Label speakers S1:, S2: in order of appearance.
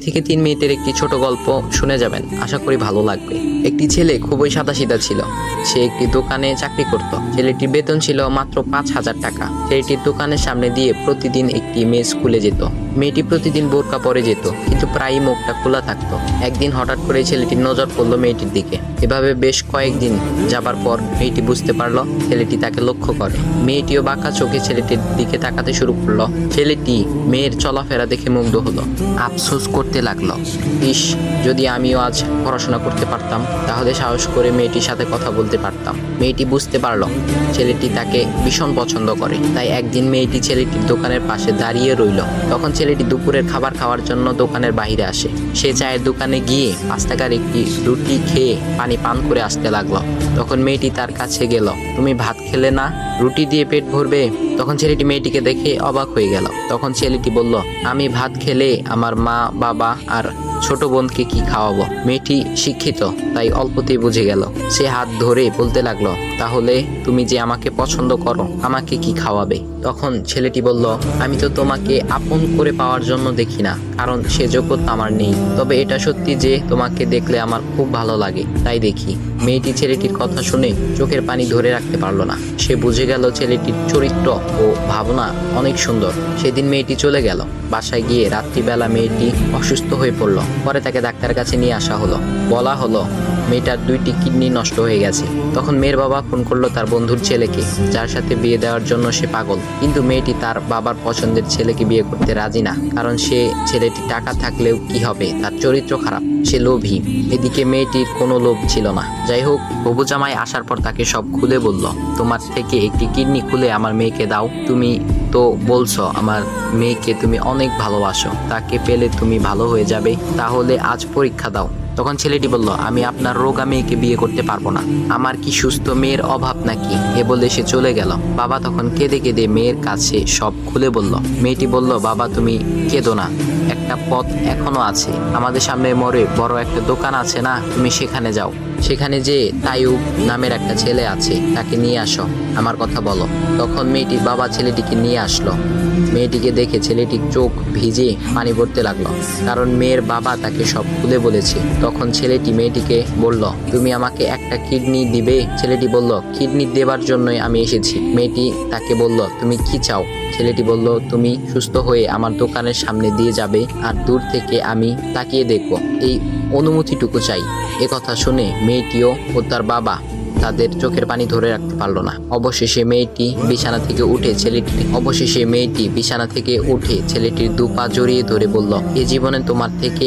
S1: থেকে 3 মিনিটের একটি ছোট গল্প শুনে যাবেন, আশা করি ভালো লাগবে। একটি ছেলে খুবই সাদাসিধা ছিল। সে একটি দোকানে চাকরি করত। ছেলেটির বেতন ছিল মাত্র 5,000 টাকা। ছেলেটির দোকানের সামনে দিয়ে প্রতিদিন একটি মেয়ে স্কুলে যেত। মেয়েটি প্রতিদিন বোরকা পরে যেত, কিন্তু প্রায়ই মুখটা খোলা থাকতো। একদিন হঠাৎ করে ছেলেটির নজর পড়লো মেয়েটির দিকে। এভাবে বেশ কয়েকদিন যাবার পর মেয়েটি বুঝতে পারলো ছেলেটি তাকে লক্ষ্য করে। মেয়েটিও বাঁকা চোখে ছেলেটির দিকে তাকাতে শুরু করলো। ছেলেটি মেয়ের চলাফেরা দেখে মুগ্ধ হলো। আফসোস করতে লাগলো, ইস, যদি আমিও আজ পড়াশোনা করতে পারতাম, তাহলে সাহস করে মেয়েটির সাথে কথা বলতে পারতাম। মেয়েটি বুঝতে পারলো ছেলেটি তাকে ভীষণ পছন্দ করে। তাই একদিন মেয়েটি ছেলেটির দোকানের পাশে দাঁড়িয়ে রইল। তখন ছেলেটি দুপুরের খাবার খাওয়ার জন্য দোকানের বাইরে আসে। সে চায়ের দোকানে গিয়ে 5 টাকার একটি রুটি খেয়ে পানি পান করে আসতে লাগলো। তখন মেয়েটি তার কাছে গেল। তুমি ভাত খেলে না, রুটি দিয়ে পেট ভরবে? তখন ছেলেটি মেয়েটিকে দেখে অবাক হয়ে গেল। তখন ছেলেটি বলল, আমি ভাত খেলে আমার মা, বাবা আর ছোট বোনকে কি খাওয়াবো? মেয়েটি শিক্ষিত, তাই অল্পতেই বুঝে গেল। সে হাত ধরে বলতে লাগলো, তাহলে তুমি যে আমাকে পছন্দ করো, আমাকে কি খাওয়াবে? তখন ছেলেটি বলল, আমি তো তোমাকে আপন করে পাওয়ার জন্য দেখি না, কারণ সে যোগ্যতা আমার নেই। তবে এটা সত্যি যে তোমাকে দেখলে আমার খুব ভালো লাগে, তাই দেখি। মেয়েটি ছেলেটির কথা শুনে চোখের পানি ধরে রাখতে পারলো না। সে বুঝে গেল ছেলেটির চরিত্র ও ভাবনা অনেক সুন্দর। সেদিন মেয়েটি চলে গেল। বাসায় গিয়ে রাত্রিবেলা মেয়েটি অসুস্থ হয়ে পড়ল। পরে তাকে ডাক্তারের কাছে নিয়ে আসা হলো। বলা হলো মেয়েটার 2টি কিডনি নষ্ট হয়ে গেছে। তখন মেয়ের বাবা ফোন করলো তার বন্ধুর ছেলেকে, যার সাথে বিয়ে দেওয়ার জন্য সে পাগল। কিন্তু মেয়েটি তার বাবার পছন্দের ছেলেকে বিয়ে করতে রাজি না, কারণ সে ছেলেটি টাকা থাকলেও কি হবে, তার চরিত্র খারাপ, সে লোভী। এদিকে মেয়েটির কোনো লোভ ছিল না। যাই হোক, হবু জামাই আসার পর তাকে সব খুলে বলল, তোমার থেকে একটি কিডনি খুলে আমার মেয়েকে দাও। তুমি তো বলছো আমার মেয়েকে তুমি অনেক ভালোবাসো, তাকে পেলে তুমি ভালো হয়ে যাবে, তাহলে আজ পরীক্ষা দাও। তখন ছেলেটি বলল, আমি আপনার রোগা মেয়েকে বিয়ে করতে পারবো না, আমার কি সুস্থ মেয়ের অভাব নাকি? এ বলে সে চলে গেল। বাবা তখন কেঁদে কেঁদে মেয়ের কাছে সব খুলে বলল। মেয়েটি বলল, বাবা তুমি কেঁদো না, একটা পথ এখনো আছে, আমাদের সামনে মোড়ে বড় একটা দোকান আছে না, তুমি সেখানে যাও। সেখানে যে তাইয়ুব নামের একটা ছেলে আছে, তাকে নিয়ে আসো, আমার কথা বলো। তখন মেয়েটির বাবা ছেলেটিকে নিয়ে আসলো। মেয়েটিকে দেখে ছেলেটির চোখ ভিজে পানি পড়তে লাগলো, কারণ মেয়ের বাবা তাকে সব খুলে বলেছে। তখন ছেলেটি মেয়েটিকে বলল, তুমি আমাকে একটা কিডনি দিবে? ছেলেটি বলল, কিডনি দেবার জন্যই আমি এসেছি। মেয়েটি তাকে বলল, তুমি কি চাও? ছেলেটি বলল, তুমি সুস্থ হয়ে আমার দোকানের সামনে দিয়ে যাবে, আর দূর থেকে আমি তাকিয়ে দেখব, এই অনুমতিটুকু চাই। এ কথা শুনে মেয়েটিও ও তার বাবা তাদের চোখের পানি ধরে রাখতে পারলো না। অবশেষে মেয়েটি বিছানা থেকে উঠে ছেলেটির 2 পা জড়িয়ে ধরে বলল, এ জীবনে তোমার থেকে